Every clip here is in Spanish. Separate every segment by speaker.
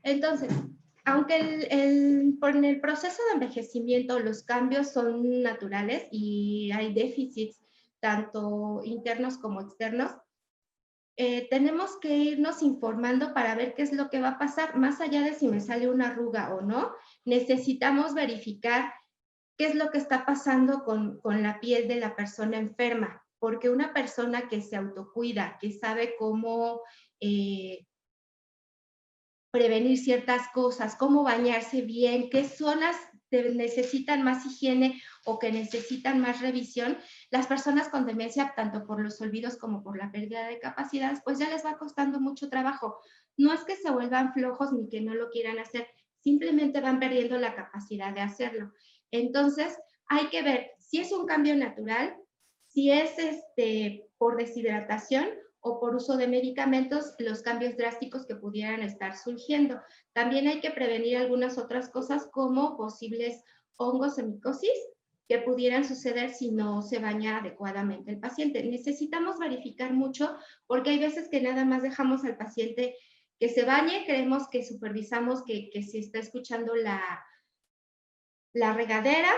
Speaker 1: Entonces, aunque por el proceso de envejecimiento los cambios son naturales y hay déficits tanto internos como externos, tenemos que irnos informando para ver qué es lo que va a pasar. Más allá de si me sale una arruga o no, necesitamos verificar qué es lo que está pasando con la piel de la persona enferma, porque una persona que se autocuida, que sabe cómo prevenir ciertas cosas, cómo bañarse bien, qué zonas necesitan más higiene o que necesitan más revisión, las personas con demencia, tanto por los olvidos como por la pérdida de capacidades, pues ya les va costando mucho trabajo. No es que se vuelvan flojos ni que no lo quieran hacer, simplemente van perdiendo la capacidad de hacerlo. Entonces, hay que ver si es un cambio natural, si es por deshidratación o por uso de medicamentos, los cambios drásticos que pudieran estar surgiendo. También hay que prevenir algunas otras cosas como posibles hongos o micosis que pudieran suceder si no se baña adecuadamente el paciente. Necesitamos verificar mucho porque hay veces que nada más dejamos al paciente que se bañe, creemos que supervisamos que se está escuchando la regadera,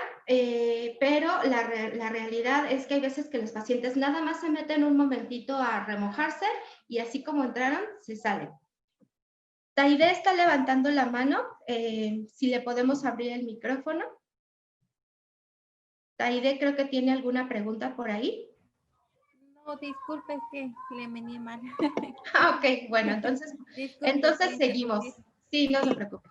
Speaker 1: pero la realidad es que hay veces que los pacientes nada más se meten un momentito a remojarse y así como entraron, se salen. Taide está levantando la mano, si le podemos abrir el micrófono. Taide creo que tiene alguna pregunta por ahí.
Speaker 2: No, disculpe, es que le venía mal.
Speaker 1: Ok, bueno, entonces
Speaker 2: Disculpe,
Speaker 1: seguimos. Sí, no se preocupe.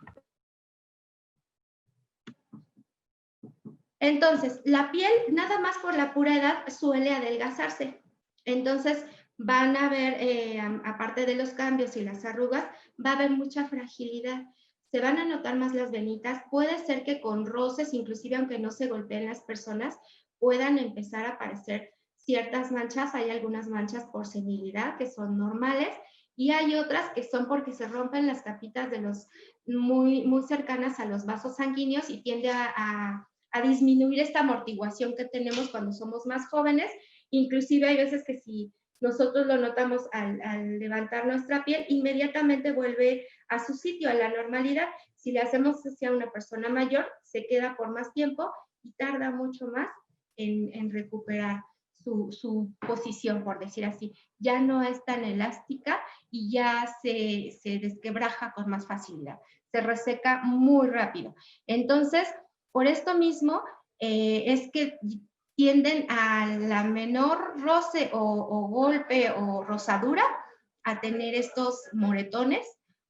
Speaker 1: Entonces, la piel, nada más por la pura edad, suele adelgazarse. Entonces, van a ver, aparte de los cambios y las arrugas, va a haber mucha fragilidad. Se van a notar más las venitas. Puede ser que con roces, inclusive aunque no se golpeen las personas, puedan empezar a aparecer ciertas manchas. Hay algunas manchas por senilidad que son normales y hay otras que son porque se rompen las capitas de los muy cercanas a los vasos sanguíneos y tiende a disminuir esta amortiguación que tenemos cuando somos más jóvenes. Inclusive hay veces que si nosotros lo notamos al levantar nuestra piel, inmediatamente vuelve a su sitio, a la normalidad. Si le hacemos hacia una persona mayor, se queda por más tiempo y tarda mucho más en recuperar su posición, por decir así. Ya no es tan elástica y ya se desquebraja con más facilidad. Se reseca muy rápido. Entonces, por esto mismo, es que tienden a la menor roce o golpe o rosadura a tener estos moretones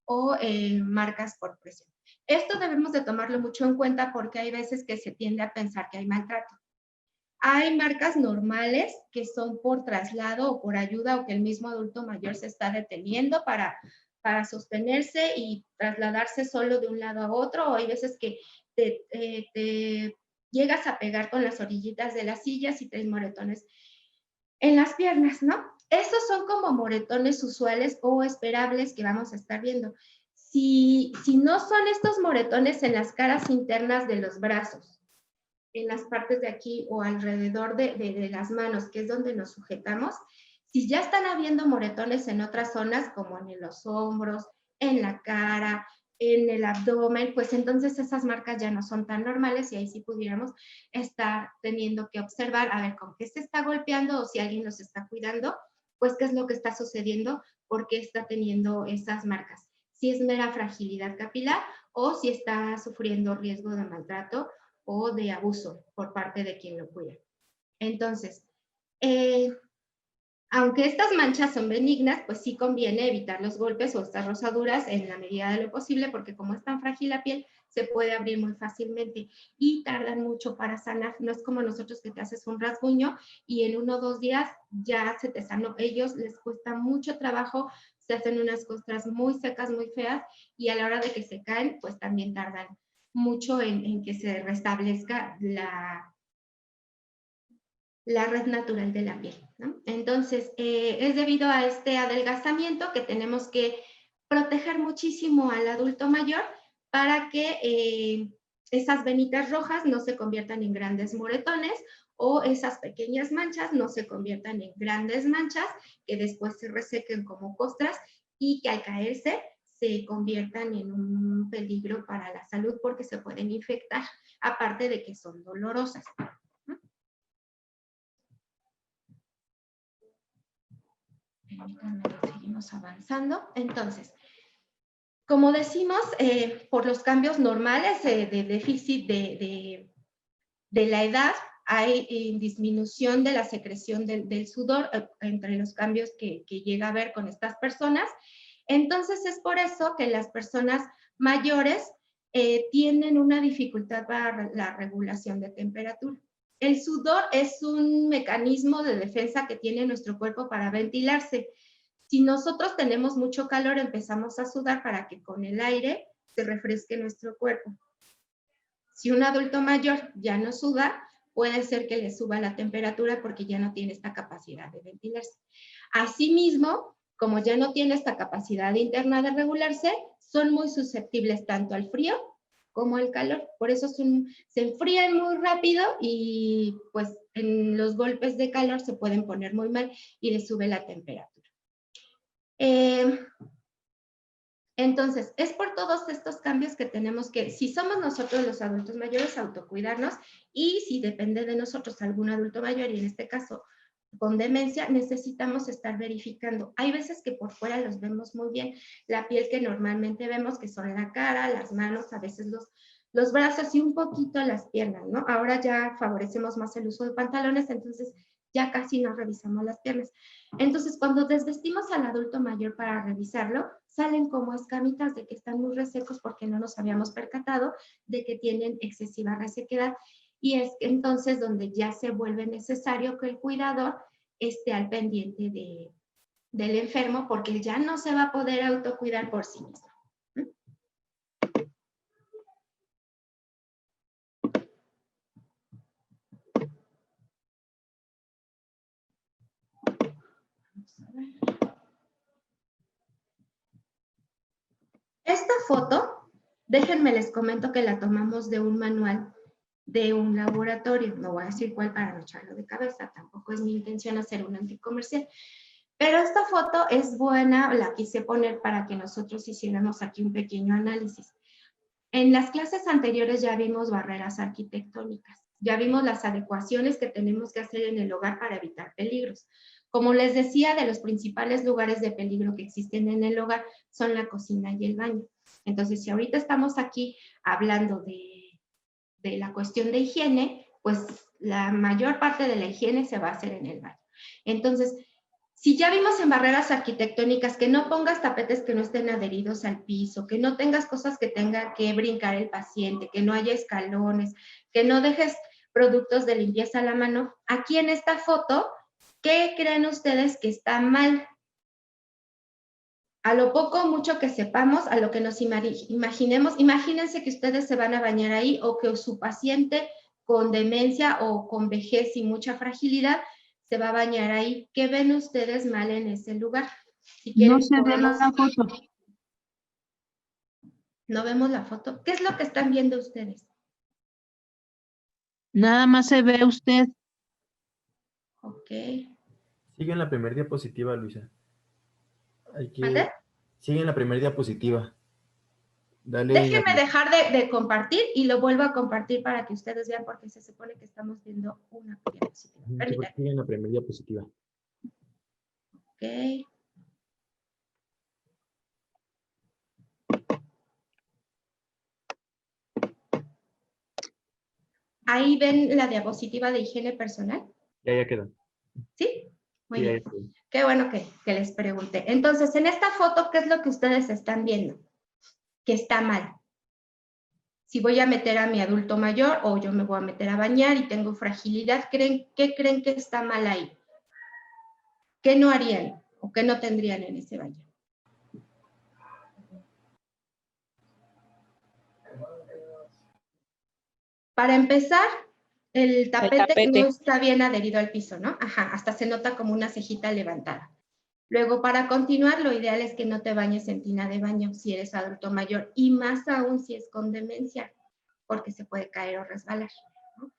Speaker 1: o marcas por presión. Esto debemos de tomarlo mucho en cuenta porque hay veces que se tiende a pensar que hay maltrato. Hay marcas normales que son por traslado o por ayuda o que el mismo adulto mayor se está deteniendo para sostenerse y trasladarse solo de un lado a otro, o hay veces que te llegas a pegar con las orillitas de las sillas y traes moretones en las piernas, ¿no? Esos son como moretones usuales o esperables que vamos a estar viendo. Si no son estos moretones en las caras internas de los brazos, en las partes de aquí o alrededor de las manos, que es donde nos sujetamos, si ya están habiendo moretones en otras zonas, como en los hombros, en la cara, en el abdomen, pues entonces esas marcas ya no son tan normales y ahí sí pudiéramos estar teniendo que observar, a ver, con qué se está golpeando o si alguien los está cuidando, pues qué es lo que está sucediendo, por qué está teniendo esas marcas. Si es mera fragilidad capilar o si está sufriendo riesgo de maltrato o de abuso por parte de quien lo cuida. Entonces, aunque estas manchas son benignas, pues sí conviene evitar los golpes o estas rosaduras en la medida de lo posible, porque como es tan frágil la piel, se puede abrir muy fácilmente y tardan mucho para sanar. No es como nosotros que te haces un rasguño y en 1 o 2 días ya se te sanó. Ellos les cuesta mucho trabajo, se hacen unas costras muy secas, muy feas, y a la hora de que se caen, pues también tardan mucho en que se restablezca la red natural de la piel, ¿no? Entonces, es debido a este adelgazamiento que tenemos que proteger muchísimo al adulto mayor para que esas venitas rojas no se conviertan en grandes moretones o esas pequeñas manchas no se conviertan en grandes manchas que después se resequen como costras y que al caerse se conviertan en un peligro para la salud porque se pueden infectar, aparte de que son dolorosas. Permítanme, seguimos avanzando. Entonces, como decimos, por los cambios normales de déficit de la edad, hay disminución de la secreción del sudor entre los cambios que llega a haber con estas personas. Entonces, es por eso que las personas mayores tienen una dificultad para la regulación de temperatura. El sudor es un mecanismo de defensa que tiene nuestro cuerpo para ventilarse. Si nosotros tenemos mucho calor, empezamos a sudar para que con el aire se refresque nuestro cuerpo. Si un adulto mayor ya no suda, puede ser que le suba la temperatura porque ya no tiene esta capacidad de ventilarse. Asimismo, como ya no tiene esta capacidad interna de regularse, son muy susceptibles tanto al frío como al calor. Por eso se enfrían muy rápido y pues en los golpes de calor se pueden poner muy mal y les sube la temperatura. Entonces, es por todos estos cambios que tenemos que, si somos nosotros los adultos mayores, autocuidarnos, y si depende de nosotros algún adulto mayor, y en este caso con demencia, necesitamos estar verificando. Hay veces que por fuera los vemos muy bien, la piel que normalmente vemos, que son la cara, las manos, a veces los brazos y un poquito las piernas, ¿no? Ahora ya favorecemos más el uso de pantalones, entonces ya casi no revisamos las piernas. Entonces, cuando desvestimos al adulto mayor para revisarlo, salen como escamitas de que están muy resecos porque no nos habíamos percatado de que tienen excesiva resequedad. Y es entonces donde ya se vuelve necesario que el cuidador esté al pendiente del enfermo porque él ya no se va a poder autocuidar por sí mismo. Esta foto, déjenme les comento que la tomamos de un manual de un laboratorio. No voy a decir cuál para no echarlo de cabeza, tampoco es mi intención hacer un anticomercial. Pero esta foto es buena, la quise poner para que nosotros hiciéramos aquí un pequeño análisis. En las clases anteriores ya vimos barreras arquitectónicas, ya vimos las adecuaciones que tenemos que hacer en el hogar para evitar peligros. Como les decía, de los principales lugares de peligro que existen en el hogar son la cocina y el baño. Entonces, si ahorita estamos aquí hablando de la cuestión de higiene, pues la mayor parte de la higiene se va a hacer en el baño. Entonces, si ya vimos en barreras arquitectónicas que no pongas tapetes que no estén adheridos al piso, que no tengas cosas que tenga que brincar el paciente, que no haya escalones, que no dejes productos de limpieza a la mano, aquí en esta foto, ¿qué creen ustedes que está mal? A lo poco, mucho que sepamos, a lo que nos imaginemos, imagínense que ustedes se van a bañar ahí o que su paciente con demencia o con vejez y mucha fragilidad se va a bañar ahí. ¿Qué ven ustedes mal en ese lugar? Si quieren,
Speaker 3: no se ve la foto.
Speaker 1: ¿No vemos la foto? ¿Qué es lo que están viendo ustedes?
Speaker 3: Nada más se ve usted.
Speaker 1: Ok.
Speaker 4: Sigue en la primera diapositiva, Luisa.
Speaker 1: ¿Mande?
Speaker 4: Sigue en la primera diapositiva. Dale.
Speaker 1: Déjenme dejar de compartir y lo vuelvo a compartir para que ustedes vean porque se supone que estamos viendo una diapositiva. Permítanme.
Speaker 4: Sigue en la primera diapositiva.
Speaker 1: Ok. Ahí ven la diapositiva de higiene personal.
Speaker 4: Ya quedó.
Speaker 1: ¿Sí? Muy
Speaker 4: Sí,
Speaker 1: bien.
Speaker 4: ahí.
Speaker 1: Qué bueno que les pregunté. Entonces, en esta foto, ¿qué es lo que ustedes están viendo? Que está mal. Si voy a meter a mi adulto mayor o yo me voy a meter a bañar y tengo fragilidad, ¿qué creen que está mal ahí? ¿Qué no harían o qué no tendrían en ese baño? Para empezar, el tapete no está bien adherido al piso, ¿no? Ajá, hasta se nota como una cejita levantada. Luego, para continuar, lo ideal es que no te bañes en tina de baño si eres adulto mayor y más aún si es con demencia, porque se puede caer o resbalar, ¿no?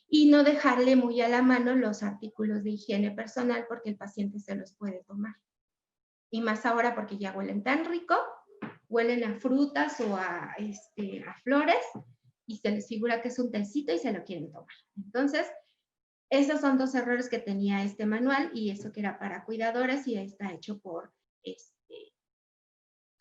Speaker 1: Y no dejarle muy a la mano los artículos de higiene personal porque el paciente se los puede tomar. Y más ahora porque ya huelen tan rico huelen a frutas o a flores y se les figura que es un tecito y se lo quieren tomar. Entonces, esos son 2 errores que tenía este manual y eso que era para cuidadores y está hecho por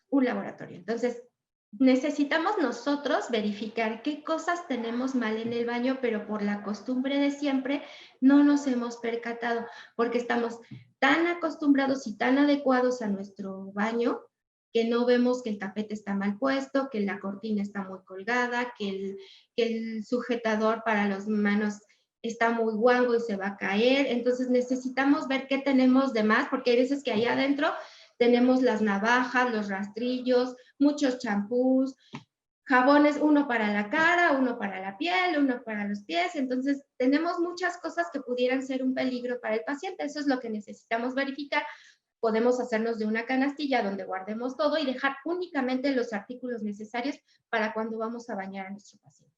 Speaker 1: un laboratorio. Entonces, necesitamos nosotros verificar qué cosas tenemos mal en el baño, pero por la costumbre de siempre no nos hemos percatado, porque estamos tan acostumbrados y tan adecuados a nuestro baño que no vemos que el tapete está mal puesto, que la cortina está muy colgada, que el sujetador para las manos está muy guango y se va a caer. Entonces necesitamos ver qué tenemos de más, porque hay veces que ahí adentro tenemos las navajas, los rastrillos, muchos champús, jabones, uno para la cara, uno para la piel, uno para los pies. Entonces, tenemos muchas cosas que pudieran ser un peligro para el paciente. Eso es lo que necesitamos verificar. Podemos hacernos de una canastilla donde guardemos todo y dejar únicamente los artículos necesarios para cuando vamos a bañar a nuestro paciente.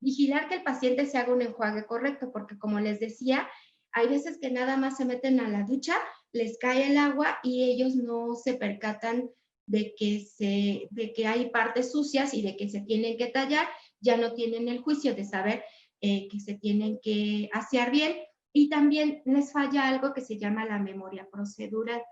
Speaker 1: Vigilar que el paciente se haga un enjuague correcto, porque como les decía, hay veces que nada más se meten a la ducha, les cae el agua y ellos no se percatan de que hay partes sucias y de que se tienen que tallar, ya no tienen el juicio de saber que se tienen que asear bien y también les falla algo que se llama la memoria procedural.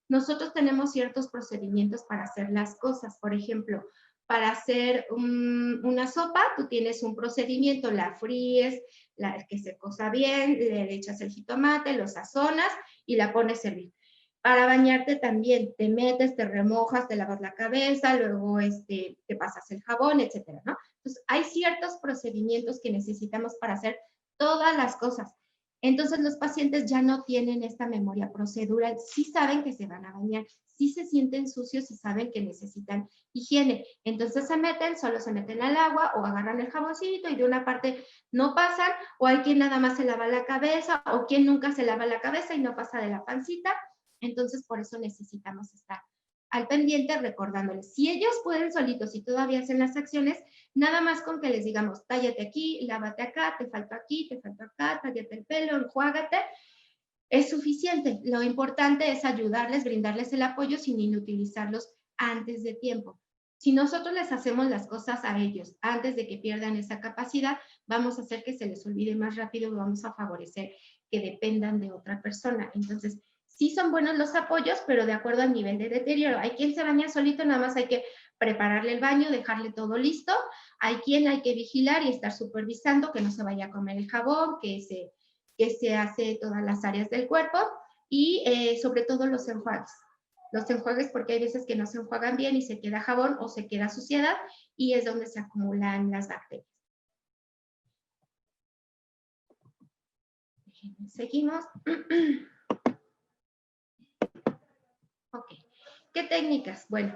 Speaker 1: Nosotros tenemos ciertos procedimientos para hacer las cosas, por ejemplo, para hacer una sopa, tú tienes un procedimiento, la fríes, que se cosa bien, le echas el jitomate, lo sazonas y la pones a hervir. Para bañarte también, te metes, te remojas, te lavas la cabeza, luego te pasas el jabón, etcétera, ¿no? Entonces, hay ciertos procedimientos que necesitamos para hacer todas las cosas. Entonces, los pacientes ya no tienen esta memoria procedural, sí saben que se van a bañar, sí se sienten sucios y saben que necesitan higiene. Entonces solo se meten al agua o agarran el jaboncito y de una parte no pasan, o hay quien nada más se lava la cabeza o quien nunca se lava la cabeza y no pasa de la pancita. Entonces por eso necesitamos estar al pendiente recordándoles. Si ellos pueden solitos y todavía hacen las acciones, nada más con que les digamos, tállate aquí, lávate acá, te faltó aquí, te faltó acá, tállate el pelo, enjuágate, es suficiente. Lo importante es ayudarles, brindarles el apoyo sin inutilizarlos antes de tiempo. Si nosotros les hacemos las cosas a ellos antes de que pierdan esa capacidad, vamos a hacer que se les olvide más rápido y vamos a favorecer que dependan de otra persona. Entonces, sí son buenos los apoyos, pero de acuerdo al nivel de deterioro. Hay quien se baña solito, nada más hay que prepararle el baño, dejarle todo listo. Hay quien hay que vigilar y estar supervisando que no se vaya a comer el jabón, que se hace todas las áreas del cuerpo y sobre todo los enjuagues. Los enjuagues porque hay veces que no se enjuagan bien y se queda jabón o se queda suciedad y es donde se acumulan las bacterias. Seguimos. Ok. ¿Qué técnicas? Bueno,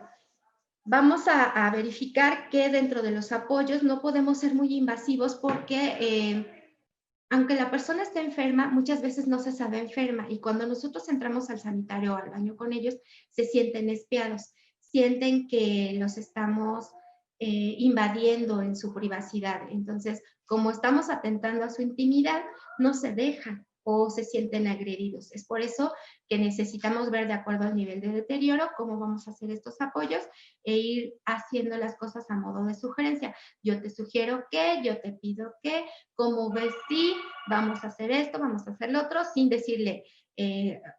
Speaker 1: vamos a verificar que dentro de los apoyos no podemos ser muy invasivos porque aunque la persona esté enferma, muchas veces no se sabe enferma y cuando nosotros entramos al sanitario o al baño con ellos, se sienten espiados, sienten que los estamos invadiendo en su privacidad. Entonces, como estamos atentando a su intimidad, no se dejan o se sienten agredidos. Es por eso que necesitamos ver de acuerdo al nivel de deterioro cómo vamos a hacer estos apoyos e ir haciendo las cosas a modo de sugerencia. Yo te sugiero que, yo te pido que, como ves, sí, vamos a hacer esto, vamos a hacer lo otro, sin decirle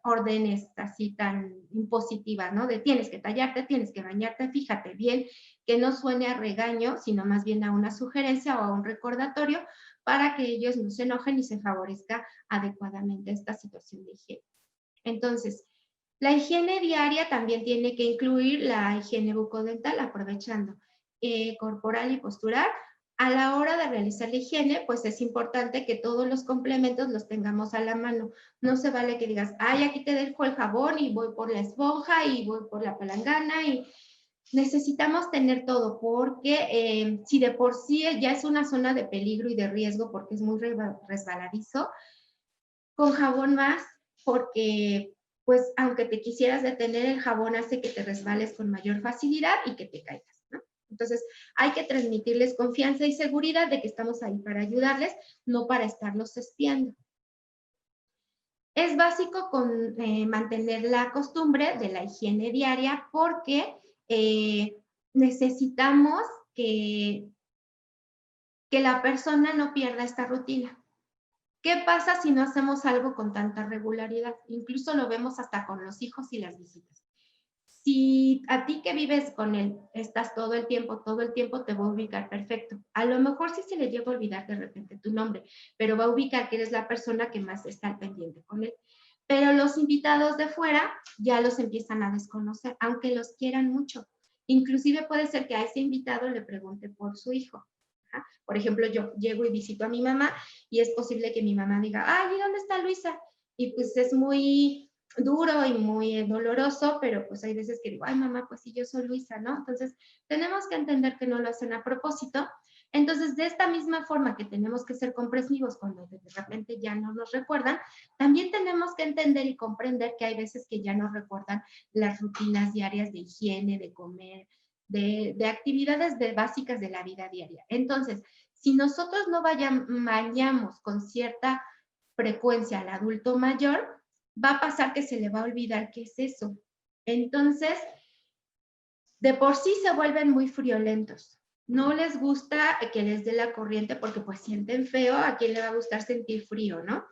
Speaker 1: órdenes así tan impositivas, ¿no? De tienes que tallarte, tienes que bañarte, fíjate bien, que no suene a regaño, sino más bien a una sugerencia o a un recordatorio para que ellos no se enojen y se favorezca adecuadamente esta situación de higiene. Entonces, la higiene diaria también tiene que incluir la higiene bucodental, aprovechando corporal y postural. A la hora de realizar la higiene, pues es importante que todos los complementos los tengamos a la mano. No se vale que digas, ay, aquí te dejo el jabón y voy por la esponja y voy por la palangana y necesitamos tener todo porque si de por sí ya es una zona de peligro y de riesgo porque es muy resbaladizo, con jabón más porque pues aunque te quisieras detener, el jabón hace que te resbales con mayor facilidad y que te caigas, ¿no? Entonces, hay que transmitirles confianza y seguridad de que estamos ahí para ayudarles, no para estarlos espiando. Es básico mantener la costumbre de la higiene diaria porque necesitamos que la persona no pierda esta rutina. ¿Qué pasa si no hacemos algo con tanta regularidad? Incluso lo vemos hasta con los hijos y las visitas. Si a ti que vives con él estás todo el tiempo te va a ubicar perfecto. A lo mejor sí se le llega a olvidar de repente tu nombre, pero va a ubicar que eres la persona que más está al pendiente con él. Pero los invitados de fuera ya los empiezan a desconocer, aunque los quieran mucho. Inclusive puede ser que a ese invitado le pregunte por su hijo. Por ejemplo, yo llego y visito a mi mamá y es posible que mi mamá diga, ay, ¿y dónde está Luisa? Y pues es muy duro y muy doloroso, pero pues hay veces que digo, ay, mamá, pues sí, yo soy Luisa, ¿no? Entonces, tenemos que entender que no lo hacen a propósito. Entonces, de esta misma forma que tenemos que ser comprensivos cuando de repente ya no nos recuerdan, también tenemos que entender y comprender que hay veces que ya nos recuerdan las rutinas diarias de higiene, de comer, de actividades básicas de la vida diaria. Entonces, si nosotros no vayamos con cierta frecuencia al adulto mayor, va a pasar que se le va a olvidar qué es eso. Entonces, de por sí se vuelven muy friolentos. No les gusta que les dé la corriente porque pues sienten feo, a quién le va a gustar sentir frío, ¿no?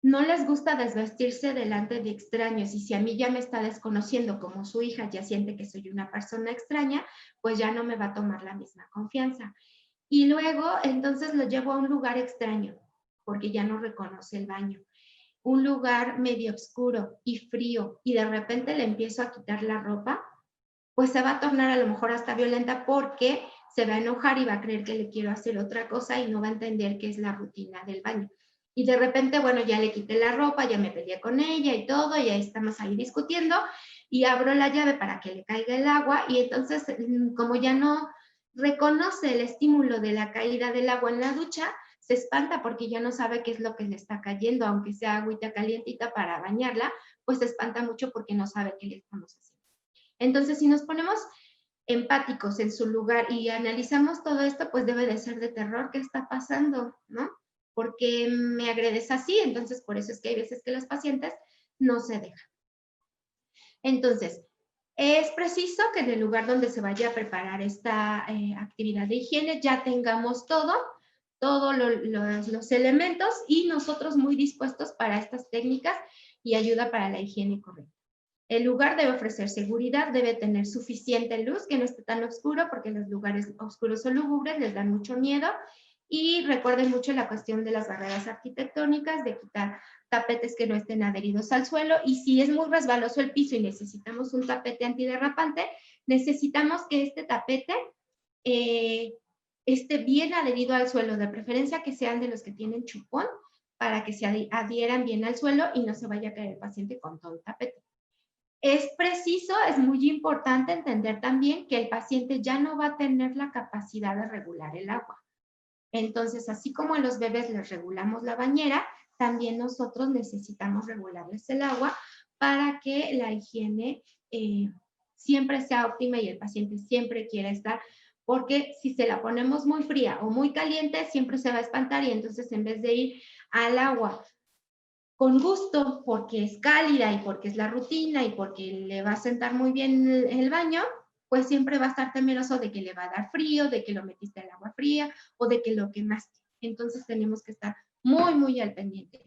Speaker 1: No les gusta desvestirse delante de extraños y si a mí ya me está desconociendo como su hija, ya siente que soy una persona extraña, pues ya no me va a tomar la misma confianza. Y luego, entonces lo llevo a un lugar extraño, porque ya no reconoce el baño. Un lugar medio oscuro y frío, y de repente le empiezo a quitar la ropa, pues se va a tornar a lo mejor hasta violenta porque se va a enojar y va a creer que le quiero hacer otra cosa y no va a entender qué es la rutina del baño. Y de repente, bueno, ya le quité la ropa, ya me peleé con ella y todo, y ahí estamos ahí discutiendo, y abro la llave para que le caiga el agua, y entonces, como ya no reconoce el estímulo de la caída del agua en la ducha, se espanta porque ya no sabe qué es lo que le está cayendo, aunque sea agüita calientita para bañarla, pues se espanta mucho porque no sabe qué le estamos haciendo. Entonces, si nos ponemos empáticos en su lugar y analizamos todo esto, pues debe de ser de terror. ¿Qué está pasando? ¿No? ¿Por qué me agredes así? Entonces, por eso es que hay veces que los pacientes no se dejan. Entonces, es preciso que en el lugar donde se vaya a preparar esta actividad de higiene ya tengamos todos los elementos y nosotros muy dispuestos para estas técnicas y ayuda para la higiene correcta. El lugar debe ofrecer seguridad, debe tener suficiente luz, que no esté tan oscuro, porque los lugares oscuros o lúgubres les dan mucho miedo. Y recuerden mucho la cuestión de las barreras arquitectónicas, de quitar tapetes que no estén adheridos al suelo. Y si es muy resbaloso el piso y necesitamos un tapete antiderrapante, necesitamos que este tapete esté bien adherido al suelo, de preferencia que sean de los que tienen chupón, para que se adhieran bien al suelo y no se vaya a caer el paciente con todo el tapete. Es preciso, es muy importante entender también que el paciente ya no va a tener la capacidad de regular el agua. Entonces, así como a los bebés les regulamos la bañera, también nosotros necesitamos regularles el agua para que la higiene siempre sea óptima y el paciente siempre quiera estar, porque si se la ponemos muy fría o muy caliente, siempre se va a espantar y entonces en vez de ir al agua con gusto, porque es cálida y porque es la rutina y porque le va a sentar muy bien el baño, pues siempre va a estar temeroso de que le va a dar frío, de que lo metiste al agua fría o de que lo quemaste. Entonces tenemos que estar muy, muy al pendiente.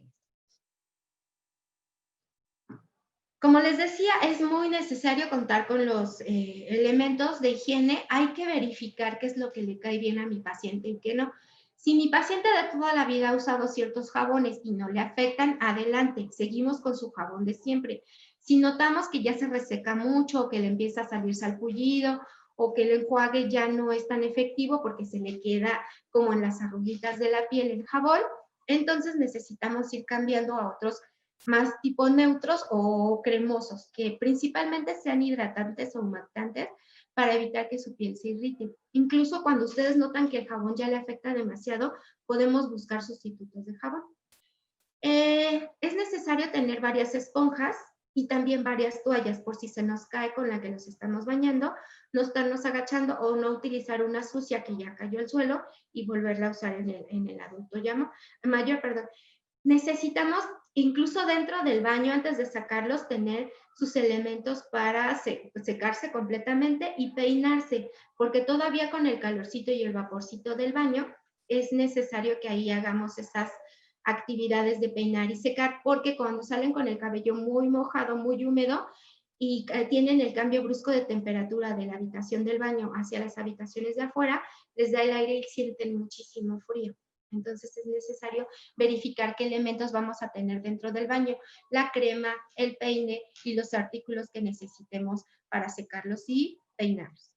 Speaker 1: Como les decía, es muy necesario contar con los elementos de higiene. Hay que verificar qué es lo que le cae bien a mi paciente y qué no. Si mi paciente de toda la vida ha usado ciertos jabones y no le afectan, adelante, seguimos con su jabón de siempre. Si notamos que ya se reseca mucho o que le empieza a salir salpullido o que el enjuague ya no es tan efectivo porque se le queda como en las arruguitas de la piel el jabón, entonces necesitamos ir cambiando a otros más tipo neutros o cremosos, que principalmente sean hidratantes o humectantes para evitar que su piel se irrite. Incluso cuando ustedes notan que el jabón ya le afecta demasiado, podemos buscar sustitutos de jabón. Es necesario tener varias esponjas y también varias toallas por si se nos cae con la que nos estamos bañando, no estarnos agachando o no utilizar una sucia que ya cayó al suelo y volverla a usar en el adulto mayor, perdón. necesitamos, incluso dentro del baño, antes de sacarlos, tener sus elementos para secarse completamente y peinarse, porque todavía con el calorcito y el vaporcito del baño, es necesario que ahí hagamos esas actividades de peinar y secar, porque cuando salen con el cabello muy mojado, muy húmedo, y tienen el cambio brusco de temperatura de la habitación del baño hacia las habitaciones de afuera, les da el aire y sienten muchísimo frío. Entonces es necesario verificar qué elementos vamos a tener dentro del baño, la crema, el peine y los artículos que necesitemos para secarlos y peinarlos.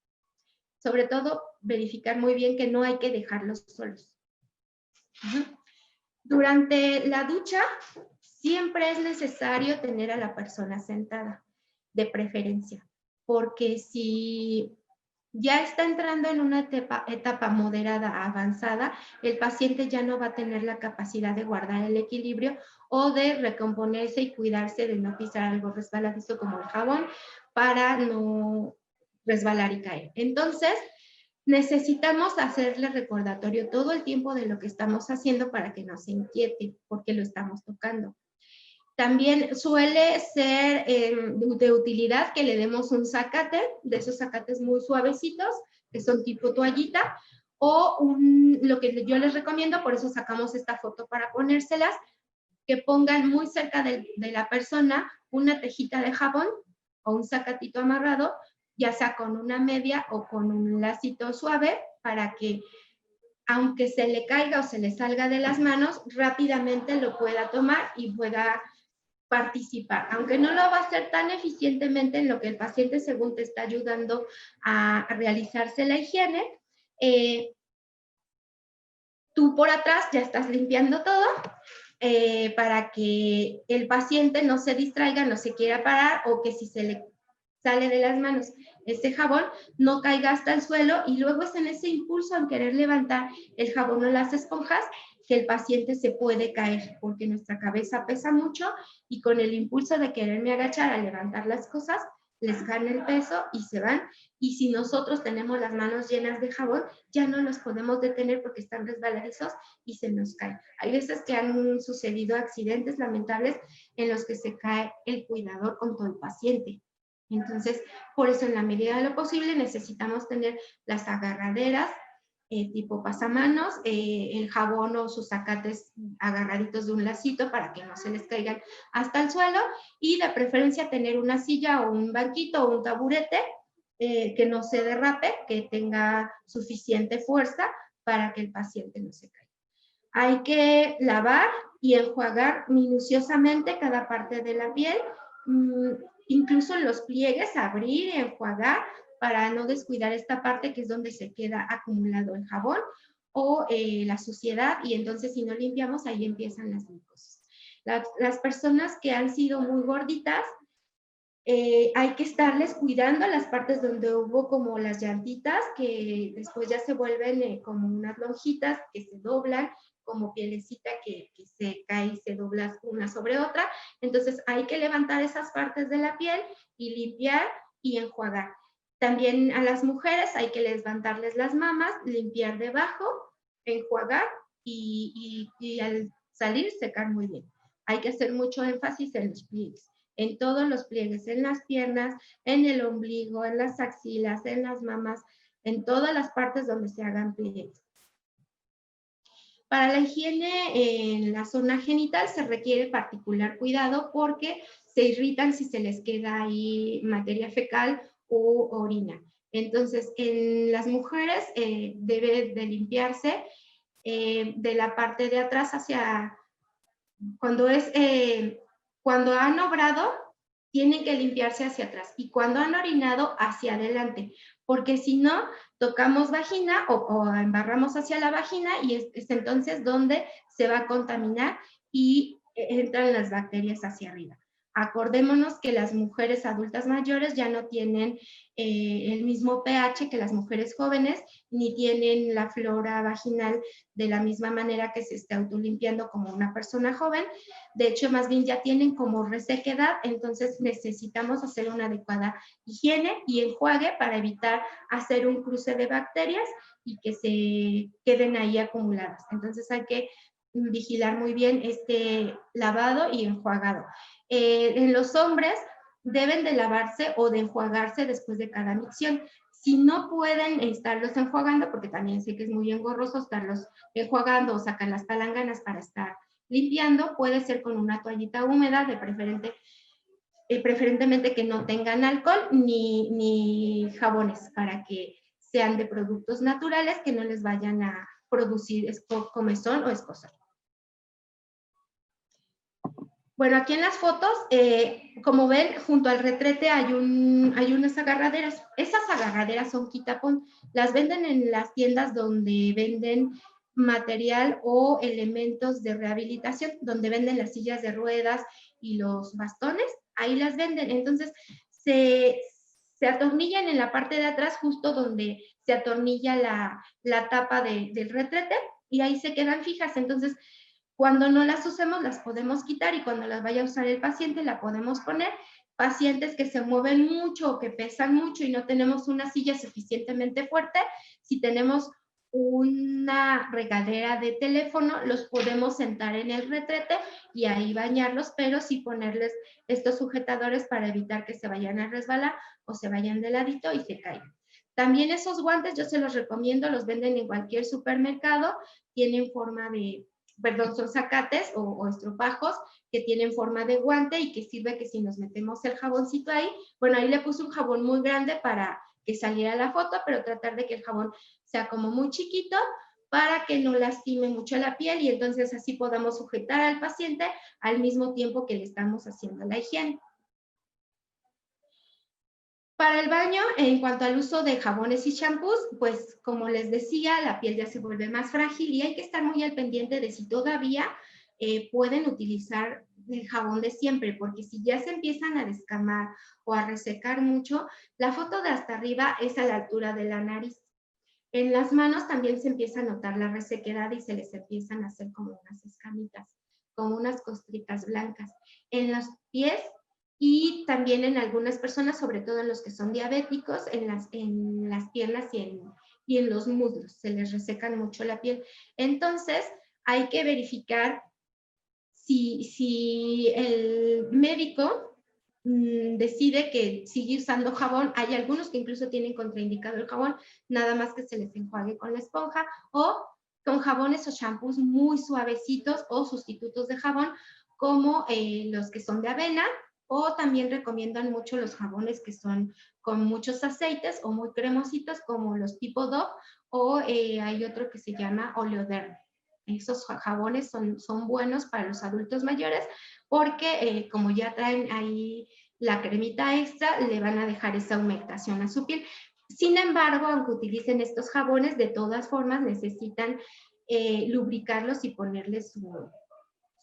Speaker 1: Sobre todo, verificar muy bien que no hay que dejarlos solos. Durante la ducha, siempre es necesario tener a la persona sentada, de preferencia, porque si ya está entrando en una etapa moderada avanzada, el paciente ya no va a tener la capacidad de guardar el equilibrio o de recomponerse y cuidarse de no pisar algo resbaladizo como el jabón para no resbalar y caer. Entonces, necesitamos hacerle recordatorio todo el tiempo de lo que estamos haciendo para que no se inquiete porque lo estamos tocando. También suele ser de utilidad que le demos un zacate, de esos zacates muy suavecitos, que son tipo toallita, o lo que yo les recomiendo, por eso sacamos esta foto para ponérselas, que pongan muy cerca de la persona una tejita de jabón o un zacatito amarrado, ya sea con una media o con un lacito suave, para que aunque se le caiga o se le salga de las manos, rápidamente lo pueda tomar y pueda participar, aunque no lo va a hacer tan eficientemente en lo que el paciente según te está ayudando a realizarse la higiene. Tú por atrás ya estás limpiando todo para que el paciente no se distraiga, no se quiera parar o que si se le sale de las manos ese jabón no caiga hasta el suelo y luego es en ese impulso en querer levantar el jabón o las esponjas que el paciente se puede caer, porque nuestra cabeza pesa mucho y con el impulso de quererme agachar a levantar las cosas, les gana el peso y se van. Y si nosotros tenemos las manos llenas de jabón, ya no los podemos detener porque están resbaladizos y se nos caen. Hay veces que han sucedido accidentes lamentables en los que se cae el cuidador con todo el paciente. Entonces, por eso en la medida de lo posible necesitamos tener las agarraderas tipo pasamanos, el jabón o sus zacates agarraditos de un lacito para que no se les caigan hasta el suelo y de preferencia tener una silla o un banquito o un taburete que no se derrape, que tenga suficiente fuerza para que el paciente no se caiga. Hay que lavar y enjuagar minuciosamente cada parte de la piel, incluso en los pliegues, abrir y enjuagar para no descuidar esta parte que es donde se queda acumulado el jabón o la suciedad y entonces si no limpiamos ahí empiezan las micoses. Las personas que han sido muy gorditas, hay que estarles cuidando las partes donde hubo como las llantitas que después ya se vuelven como unas lonjitas que se doblan como pielecita que se cae y se dobla una sobre otra. Entonces hay que levantar esas partes de la piel y limpiar y enjuagar. También a las mujeres hay que levantarles las mamas, limpiar debajo, enjuagar y al salir secar muy bien. Hay que hacer mucho énfasis en los pliegues, en todos los pliegues, en las piernas, en el ombligo, en las axilas, en las mamas, en todas las partes donde se hagan pliegues. Para la higiene en la zona genital se requiere particular cuidado porque se irritan si se les queda ahí materia fecal o orina. Entonces, en las mujeres debe de limpiarse de la parte de atrás hacia, cuando han obrado, tienen que limpiarse hacia atrás y cuando han orinado hacia adelante, porque si no, tocamos vagina o embarramos hacia la vagina y es entonces donde se va a contaminar y entran las bacterias hacia arriba. Acordémonos que las mujeres adultas mayores ya no tienen el mismo pH que las mujeres jóvenes, ni tienen la flora vaginal de la misma manera que se está autolimpiando como una persona joven. De hecho, más bien ya tienen como resequedad, entonces necesitamos hacer una adecuada higiene y enjuague para evitar hacer un cruce de bacterias y que se queden ahí acumuladas. Entonces hay que vigilar muy bien este lavado y enjuagado. En los hombres deben de lavarse o de enjuagarse después de cada micción. Si no pueden estarlos enjuagando, porque también sé que es muy engorroso estarlos enjuagando o sacar las palanganas para estar limpiando, puede ser con una toallita húmeda, preferentemente que no tengan alcohol ni jabones, para que sean de productos naturales que no les vayan a producir comezón o escozor. Bueno, aquí en las fotos, como ven, junto al retrete hay unas agarraderas. Esas agarraderas son quitapón. Las venden en las tiendas donde venden material o elementos de rehabilitación, donde venden las sillas de ruedas y los bastones. Ahí las venden. Entonces, se atornillan en la parte de atrás, justo donde se atornilla la tapa del retrete, y ahí se quedan fijas. Entonces, cuando no las usemos, las podemos quitar, y cuando las vaya a usar el paciente, la podemos poner. Pacientes que se mueven mucho o que pesan mucho y no tenemos una silla suficientemente fuerte, si tenemos una regadera de teléfono, los podemos sentar en el retrete y ahí bañarlos, pero sí ponerles estos sujetadores para evitar que se vayan a resbalar o se vayan de ladito y se caigan. También esos guantes yo se los recomiendo, los venden en cualquier supermercado, tienen forma de, son zacates o estropajos que tienen forma de guante y que sirve que si nos metemos el jaboncito ahí, bueno, ahí le puse un jabón muy grande para que saliera la foto, pero tratar de que el jabón sea como muy chiquito para que no lastime mucho la piel, y entonces así podamos sujetar al paciente al mismo tiempo que le estamos haciendo la higiene. Para el baño, en cuanto al uso de jabones y shampoos, pues como les decía, la piel ya se vuelve más frágil y hay que estar muy al pendiente de si todavía pueden utilizar el jabón de siempre, porque si ya se empiezan a descamar o a resecar mucho, la foto de hasta arriba es a la altura de la nariz. En las manos también se empieza a notar la resequedad y se les empiezan a hacer como unas escamitas, como unas costritas blancas. En los pies y también en algunas personas, sobre todo en los que son diabéticos, en las piernas y en los muslos, se les resecan mucho la piel. Entonces, hay que verificar si el médico decide que sigue usando jabón. Hay algunos que incluso tienen contraindicado el jabón, nada más que se les enjuague con la esponja, o con jabones o shampoos muy suavecitos o sustitutos de jabón, como los que son de avena, o también recomiendan mucho los jabones que son con muchos aceites o muy cremositos, como los tipo Dove, o hay otro que se llama Oleoderm. Esos jabones son buenos para los adultos mayores porque como ya traen ahí la cremita extra, le van a dejar esa humectación a su piel. Sin embargo, aunque utilicen estos jabones, de todas formas necesitan lubricarlos y ponerles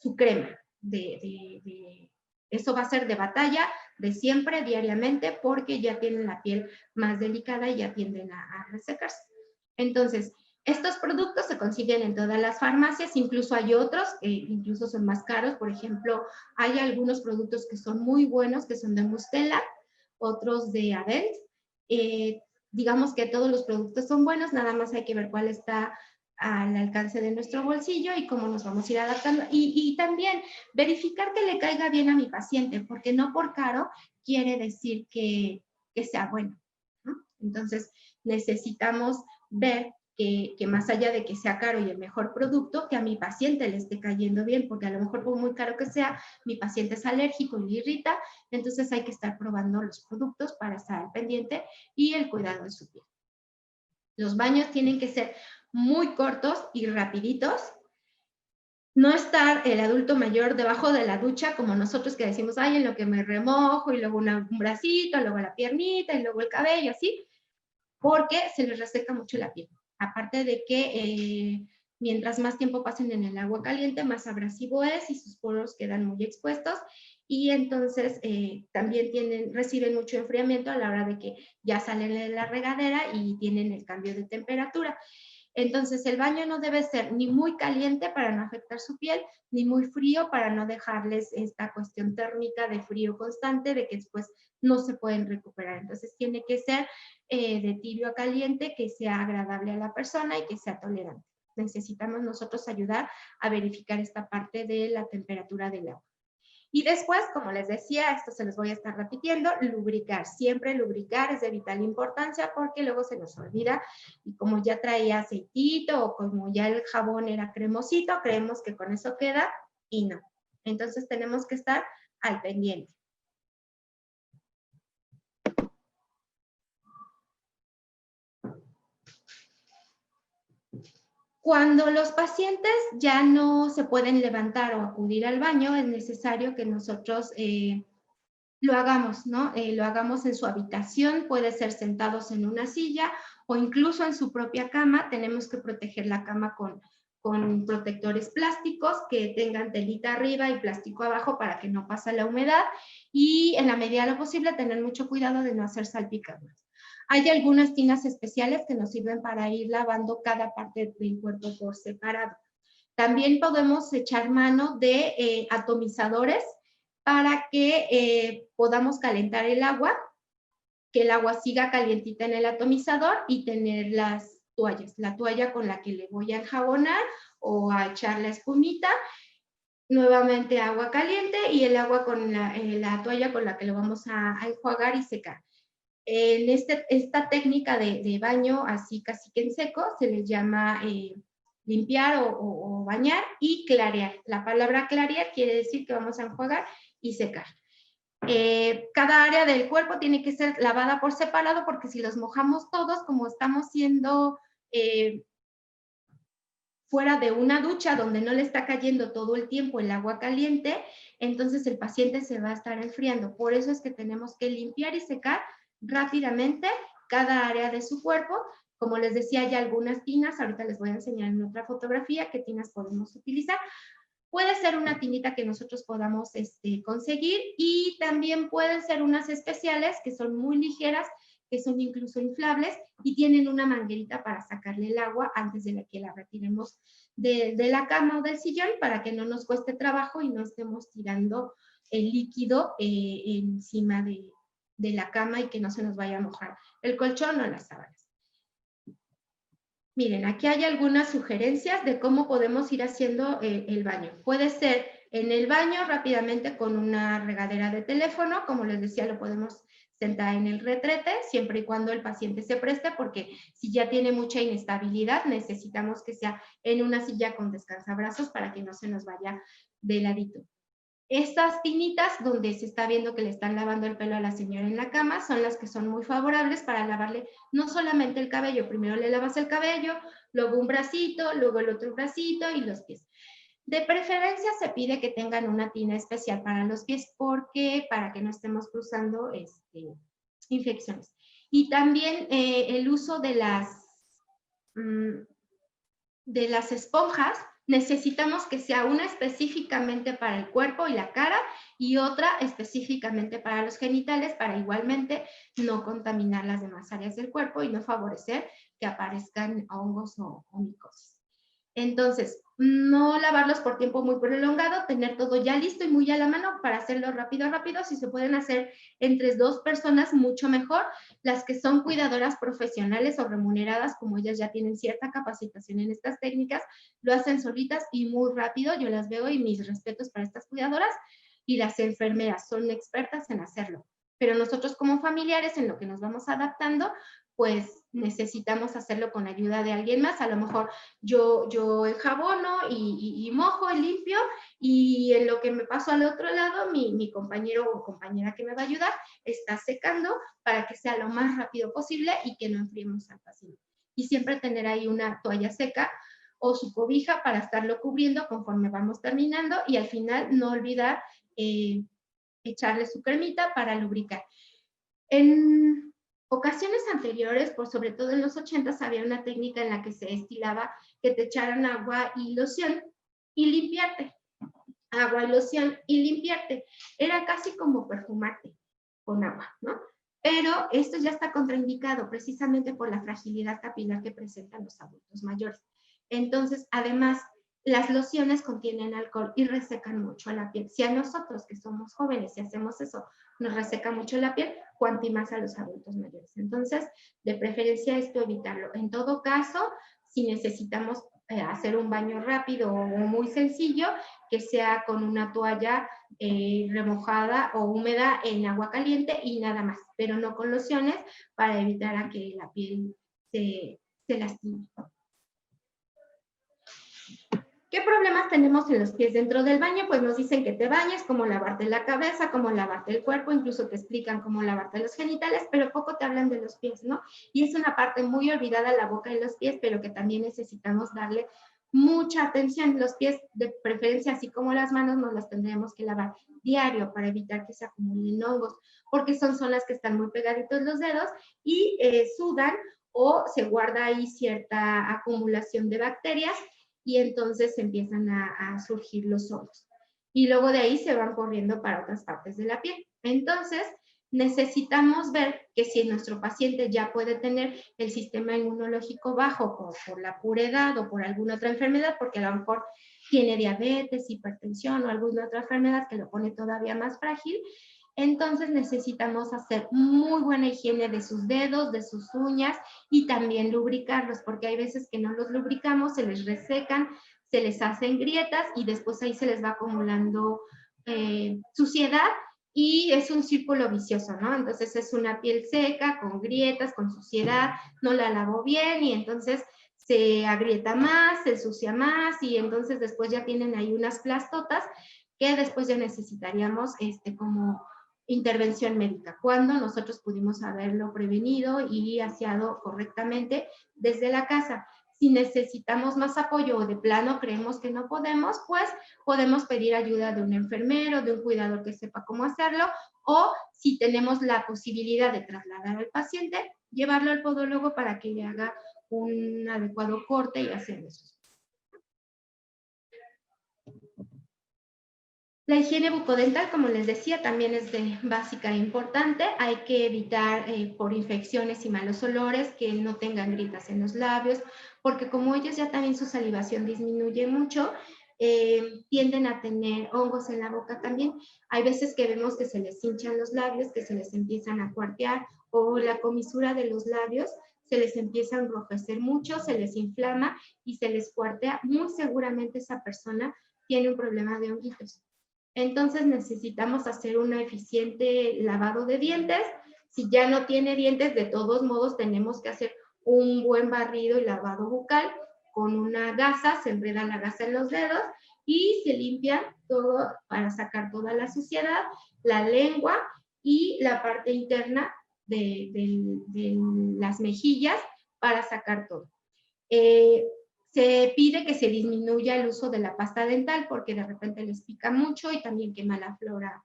Speaker 1: su crema. Eso va a ser de batalla, de siempre, diariamente, porque ya tienen la piel más delicada y ya tienden a resecarse. Entonces, estos productos se consiguen en todas las farmacias, incluso hay otros que incluso son más caros. Por ejemplo, hay algunos productos que son muy buenos, que son de Mustela, otros de Adent. Digamos que todos los productos son buenos, nada más hay que ver cuál está al alcance de nuestro bolsillo y cómo nos vamos a ir adaptando. Y también verificar que le caiga bien a mi paciente, porque no por caro quiere decir que sea bueno, ¿no? Entonces, necesitamos ver que más allá de que sea caro y el mejor producto, que a mi paciente le esté cayendo bien, porque a lo mejor por muy caro que sea, mi paciente es alérgico y le irrita, entonces hay que estar probando los productos para estar al pendiente y el cuidado de su piel. Los baños tienen que ser muy cortos y rapiditos. No estar el adulto mayor debajo de la ducha como nosotros que decimos, ay, en lo que me remojo, y luego un bracito, luego la piernita, y luego el cabello, así, porque se les reseca mucho la piel. Aparte de que mientras más tiempo pasen en el agua caliente, más abrasivo es y sus poros quedan muy expuestos, y entonces también reciben mucho enfriamiento a la hora de que ya salen de la regadera y tienen el cambio de temperatura. Entonces el baño no debe ser ni muy caliente para no afectar su piel, ni muy frío para no dejarles esta cuestión térmica de frío constante, de que después no se pueden recuperar. Entonces tiene que ser de tibio a caliente, que sea agradable a la persona y que sea tolerante. necesitamos nosotros ayudar a verificar esta parte de la temperatura del agua. Y después, como les decía, esto se los voy a estar repitiendo, lubricar. Siempre lubricar es de vital importancia porque luego se nos olvida y como ya traía aceitito o como ya el jabón era cremosito, creemos que con eso queda y no. Entonces tenemos que estar al pendiente. Cuando los pacientes ya no se pueden levantar o acudir al baño, es necesario que nosotros lo hagamos, ¿no? Lo hagamos en su habitación, puede ser sentados en una silla o incluso en su propia cama. Tenemos que proteger la cama con protectores plásticos que tengan telita arriba y plástico abajo para que no pase la humedad y en la medida de lo posible tener mucho cuidado de no hacer salpicaduras. Hay algunas tinas especiales que nos sirven para ir lavando cada parte del cuerpo por separado. También podemos echar mano de atomizadores para que podamos calentar el agua, que el agua siga calientita en el atomizador y tener las toallas, la toalla con la que le voy a enjabonar o a echar la espumita, nuevamente agua caliente y el agua con la toalla con la que lo vamos a enjuagar y secar. En esta técnica de baño así casi que en seco se les llama limpiar o bañar y clarear. La palabra clarear quiere decir que vamos a enjuagar y secar. Cada área del cuerpo tiene que ser lavada por separado porque si los mojamos todos, como estamos siendo fuera de una ducha donde no le está cayendo todo el tiempo el agua caliente, entonces el paciente se va a estar enfriando. Por eso es que tenemos que limpiar y secar rápidamente cada área de su cuerpo. Como les decía, hay algunas tinas, ahorita les voy a enseñar en otra fotografía qué tinas podemos utilizar. Puede ser una tinita que nosotros podamos conseguir y también pueden ser unas especiales que son muy ligeras, que son incluso inflables y tienen una manguerita para sacarle el agua antes de que la retiremos de la cama o del sillón para que no nos cueste trabajo y no estemos tirando el líquido encima de la cama y que no se nos vaya a mojar el colchón o las sábanas. Miren, aquí hay algunas sugerencias de cómo podemos ir haciendo el baño. Puede ser en el baño rápidamente con una regadera de teléfono, como les decía, lo podemos sentar en el retrete, siempre y cuando el paciente se preste, porque si ya tiene mucha inestabilidad, necesitamos que sea en una silla con descansabrazos para que no se nos vaya de ladito. Estas tinitas donde se está viendo que le están lavando el pelo a la señora en la cama son las que son muy favorables para lavarle no solamente el cabello, primero le lavas el cabello, luego un bracito, luego el otro bracito y los pies. De preferencia se pide que tengan una tina especial para los pies porque para que no estemos cruzando infecciones. Y también el uso de las esponjas. Necesitamos que sea una específicamente para el cuerpo y la cara y otra específicamente para los genitales para igualmente no contaminar las demás áreas del cuerpo y no favorecer que aparezcan hongos o micosis. Entonces, no lavarlos por tiempo muy prolongado, tener todo ya listo y muy a la mano para hacerlo rápido. Si se pueden hacer entre 2 personas, mucho mejor. Las que son cuidadoras profesionales o remuneradas, como ellas ya tienen cierta capacitación en estas técnicas, lo hacen solitas y muy rápido. Yo las veo y mis respetos para estas cuidadoras. Y las enfermeras son expertas en hacerlo. Pero nosotros como familiares, en lo que nos vamos adaptando, pues necesitamos hacerlo con ayuda de alguien más. A lo mejor yo enjabono y mojo y limpio y en lo que me paso al otro lado, mi compañero o compañera que me va a ayudar está secando para que sea lo más rápido posible y que no enfriemos al paciente. Y siempre tener ahí una toalla seca o su cobija para estarlo cubriendo conforme vamos terminando y al final no olvidar echarle su cremita para lubricar. En ocasiones anteriores, por sobre todo en los 80s, había una técnica en la que se estilaba que te echaran agua y loción y limpiarte. Agua y loción y limpiarte. Era casi como perfumarte con agua, ¿no? Pero esto ya está contraindicado precisamente por la fragilidad capilar que presentan los adultos mayores. Entonces, además, las lociones contienen alcohol y resecan mucho la piel. Si a nosotros que somos jóvenes, si hacemos eso, nos reseca mucho la piel, cuanto más a los adultos mayores. Entonces, de preferencia esto evitarlo. En todo caso, si necesitamos hacer un baño rápido o muy sencillo, que sea con una toalla remojada o húmeda en agua caliente y nada más, pero no con lociones para evitar a que la piel se lastime. ¿Qué problemas tenemos en los pies dentro del baño? Pues nos dicen que te bañes, cómo lavarte la cabeza, cómo lavarte el cuerpo, incluso te explican cómo lavarte los genitales, pero poco te hablan de los pies, ¿no? Y es una parte muy olvidada, la boca y los pies, pero que también necesitamos darle mucha atención. Los pies, de preferencia, así como las manos, nos las tendremos que lavar diario para evitar que se acumulen hongos, porque son zonas que están muy pegaditos los dedos y sudan o se guarda ahí cierta acumulación de bacterias y entonces empiezan a surgir los hongos. Y luego de ahí se van corriendo para otras partes de la piel. Entonces, necesitamos ver que si nuestro paciente ya puede tener el sistema inmunológico bajo por la pura edad o por alguna otra enfermedad, porque a lo mejor tiene diabetes, hipertensión o alguna otra enfermedad que lo pone todavía más frágil, entonces necesitamos hacer muy buena higiene de sus dedos, de sus uñas y también lubricarlos, porque hay veces que no los lubricamos, se les resecan, se les hacen grietas y después ahí se les va acumulando suciedad y es un círculo vicioso, ¿no? Entonces es una piel seca, con grietas, con suciedad, no la lavo bien y entonces se agrieta más, se ensucia más y entonces después ya tienen ahí unas plastotas que después ya necesitaríamos como intervención médica, cuando nosotros pudimos haberlo prevenido y aseado correctamente desde la casa. Si necesitamos más apoyo o de plano creemos que no podemos, pues podemos pedir ayuda de un enfermero, de un cuidador que sepa cómo hacerlo, o si tenemos la posibilidad de trasladar al paciente, llevarlo al podólogo para que le haga un adecuado corte y hacer eso. La higiene bucodental, como les decía, también es de básica e importante. Hay que evitar por infecciones y malos olores que no tengan grietas en los labios, porque como ellos ya también su salivación disminuye mucho, tienden a tener hongos en la boca también. Hay veces que vemos que se les hinchan los labios, que se les empiezan a cuartear, o la comisura de los labios se les empieza a enrojecer mucho, se les inflama y se les cuartea. Muy seguramente esa persona tiene un problema de honguitos. Entonces necesitamos hacer un eficiente lavado de dientes. Si ya no tiene dientes, de todos modos tenemos que hacer un buen barrido y lavado bucal con una gasa, se enreda la gasa en los dedos y se limpia todo para sacar toda la suciedad, la lengua y la parte interna de las mejillas para sacar todo. Se pide que se disminuya el uso de la pasta dental porque de repente les pica mucho y también quema la flora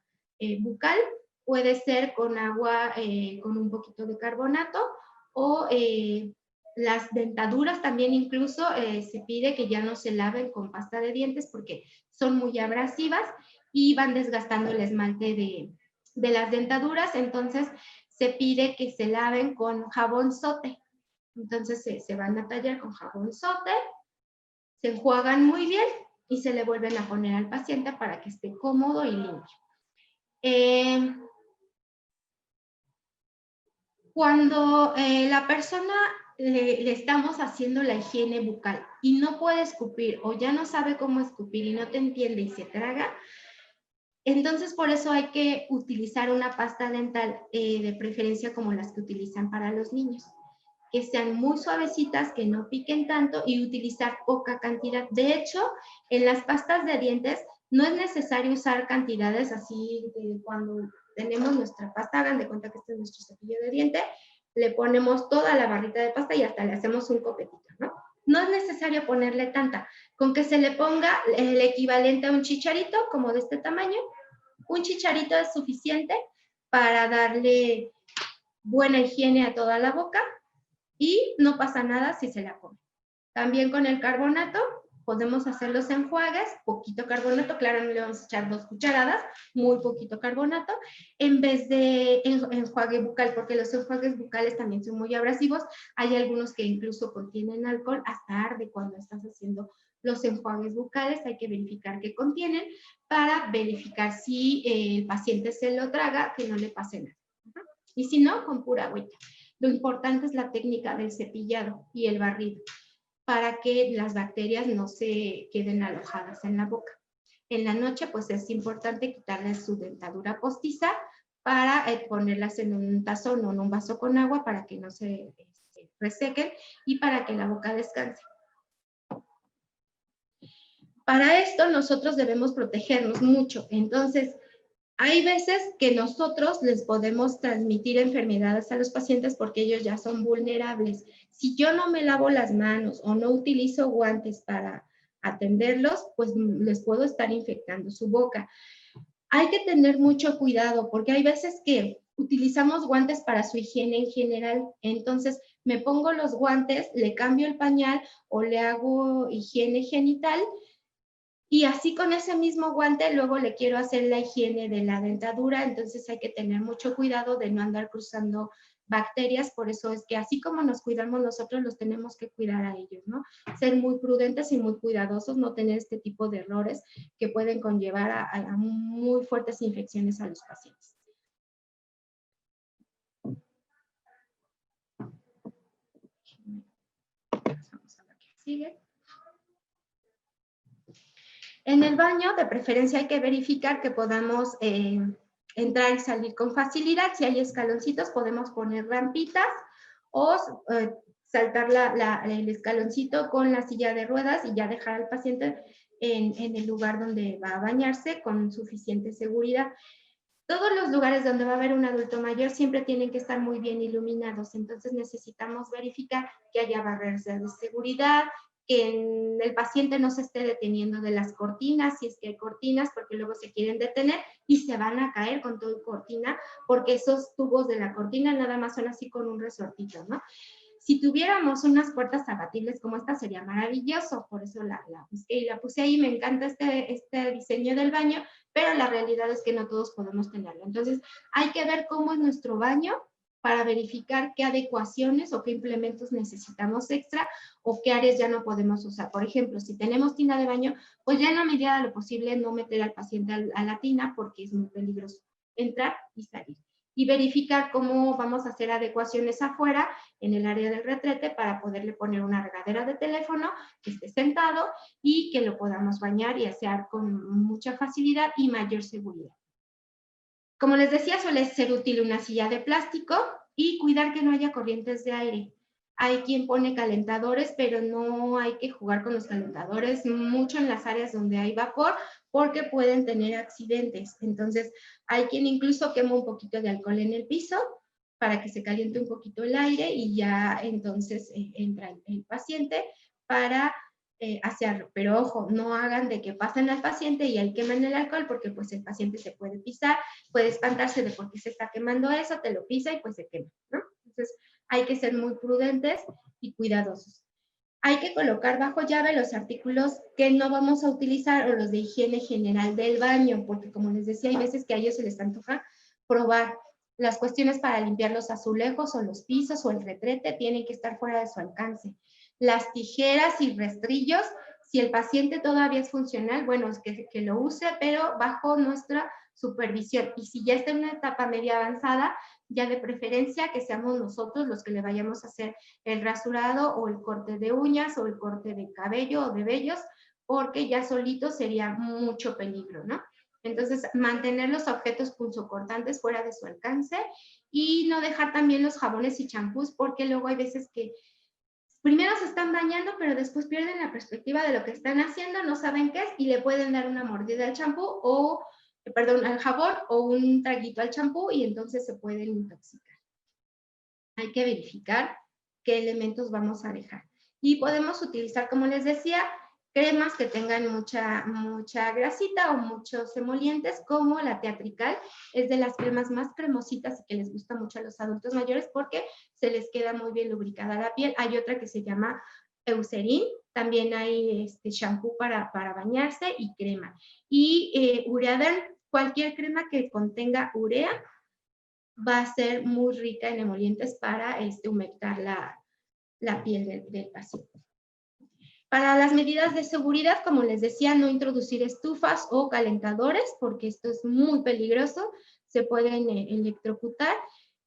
Speaker 1: bucal. Puede ser con agua, con un poquito de carbonato o las dentaduras también incluso se pide que ya no se laven con pasta de dientes porque son muy abrasivas y van desgastando el esmalte de las dentaduras. Entonces se pide que se laven con jabón sote. Entonces se van a tallar con jabón sote, se enjuagan muy bien y se le vuelven a poner al paciente para que esté cómodo y limpio. Cuando la persona le estamos haciendo la higiene bucal y no puede escupir o ya no sabe cómo escupir y no te entiende y se traga, entonces por eso hay que utilizar una pasta dental de preferencia como las que utilizan para los niños, que sean muy suavecitas, que no piquen tanto y utilizar poca cantidad. De hecho, en las pastas de dientes no es necesario usar cantidades así de cuando tenemos nuestra pasta, hagan de cuenta que este es nuestro cepillo de diente, le ponemos toda la barrita de pasta y hasta le hacemos un copetito, ¿no? No es necesario ponerle tanta, con que se le ponga el equivalente a un chicharito, como de este tamaño, un chicharito es suficiente para darle buena higiene a toda la boca y no pasa nada si se la come. También con el carbonato podemos hacer los enjuagues, poquito carbonato, claro, no le vamos a echar 2 cucharadas, muy poquito carbonato, en vez de enjuague bucal, porque los enjuagues bucales también son muy abrasivos, hay algunos que incluso contienen alcohol, hasta arde cuando estás haciendo los enjuagues bucales, hay que verificar qué contienen para verificar si el paciente se lo traga, que no le pase nada. Y si no, con pura agüita. Lo importante es la técnica del cepillado y el barrido. para que las bacterias no se queden alojadas en la boca. En la noche, pues es importante quitarles su dentadura postiza para ponerlas en un tazón o en un vaso con agua para que no se resequen y para que la boca descanse. Para esto nosotros debemos protegernos mucho. Entonces, hay veces que nosotros les podemos transmitir enfermedades a los pacientes porque ellos ya son vulnerables. Si yo no me lavo las manos o no utilizo guantes para atenderlos, pues les puedo estar infectando su boca. Hay que tener mucho cuidado porque hay veces que utilizamos guantes para su higiene en general. Entonces, me pongo los guantes, le cambio el pañal o le hago higiene genital. Y así con ese mismo guante luego le quiero hacer la higiene de la dentadura, entonces hay que tener mucho cuidado de no andar cruzando bacterias, por eso es que así como nos cuidamos nosotros, los tenemos que cuidar a ellos, ¿no? Ser muy prudentes y muy cuidadosos, no tener este tipo de errores que pueden conllevar a muy fuertes infecciones a los pacientes. Vamos a ver qué sigue. En el baño, de preferencia, hay que verificar que podamos entrar y salir con facilidad. Si hay escaloncitos, podemos poner rampitas o saltar el escaloncito con la silla de ruedas y ya dejar al paciente en el lugar donde va a bañarse con suficiente seguridad. Todos los lugares donde va a haber un adulto mayor siempre tienen que estar muy bien iluminados, entonces necesitamos verificar que haya barreras de seguridad, que el paciente no se esté deteniendo de las cortinas, si es que hay cortinas, porque luego se quieren detener y se van a caer con todo y cortina, porque esos tubos de la cortina nada más son así con un resortito, ¿no? Si tuviéramos unas puertas abatibles como esta sería maravilloso, por eso la busqué y la puse ahí. Me encanta este diseño del baño, pero la realidad es que no todos podemos tenerlo. Entonces hay que ver cómo es nuestro baño para verificar qué adecuaciones o qué implementos necesitamos extra o qué áreas ya no podemos usar. Por ejemplo, si tenemos tina de baño, pues ya en la medida de lo posible no meter al paciente a la tina porque es muy peligroso entrar y salir. Y verificar cómo vamos a hacer adecuaciones afuera en el área del retrete para poderle poner una regadera de teléfono que esté sentado y que lo podamos bañar y asear con mucha facilidad y mayor seguridad. Como les decía, suele ser útil una silla de plástico y cuidar que no haya corrientes de aire. Hay quien pone calentadores, pero no hay que jugar con los calentadores mucho en las áreas donde hay vapor porque pueden tener accidentes. Entonces, hay quien incluso quema un poquito de alcohol en el piso para que se caliente un poquito el aire y ya entonces entra el paciente para asearlo. Pero ojo, no hagan de que pasen al paciente y ahí queman el alcohol porque pues el paciente se puede pisar, puede espantarse de por qué se está quemando eso, te lo pisa y pues se quema, ¿no? Entonces, hay que ser muy prudentes y cuidadosos. Hay que colocar bajo llave los artículos que no vamos a utilizar o los de higiene general del baño, porque como les decía, hay veces que a ellos se les antoja probar. Las cuestiones para limpiar los azulejos o los pisos o el retrete tienen que estar fuera de su alcance. Las tijeras y rastrillos, si el paciente todavía es funcional, bueno, es que lo use, pero bajo nuestra supervisión. Y si ya está en una etapa media avanzada, ya de preferencia que seamos nosotros los que le vayamos a hacer el rasurado o el corte de uñas o el corte de cabello o de vellos, porque ya solito sería mucho peligro, ¿no? Entonces, mantener los objetos punzocortantes fuera de su alcance y no dejar también los jabones y champús, porque luego hay veces que primero se están bañando, pero después pierden la perspectiva de lo que están haciendo, no saben qué es y le pueden dar una mordida al champú o al jabón o un traguito al champú y entonces se pueden intoxicar. Hay que verificar qué elementos vamos a dejar. Y podemos utilizar, como les decía, cremas que tengan mucha grasita o muchos emolientes, como la teatrical. Es de las cremas más cremositas y que les gusta mucho a los adultos mayores porque se les queda muy bien lubricada la piel. Hay otra que se llama Eucerin. También hay shampoo para bañarse y crema. Y Ureaderm, cualquier crema que contenga urea va a ser muy rica en emolientes para humectar la piel del paciente. Para las medidas de seguridad, como les decía, no introducir estufas o calentadores porque esto es muy peligroso, se pueden electrocutar.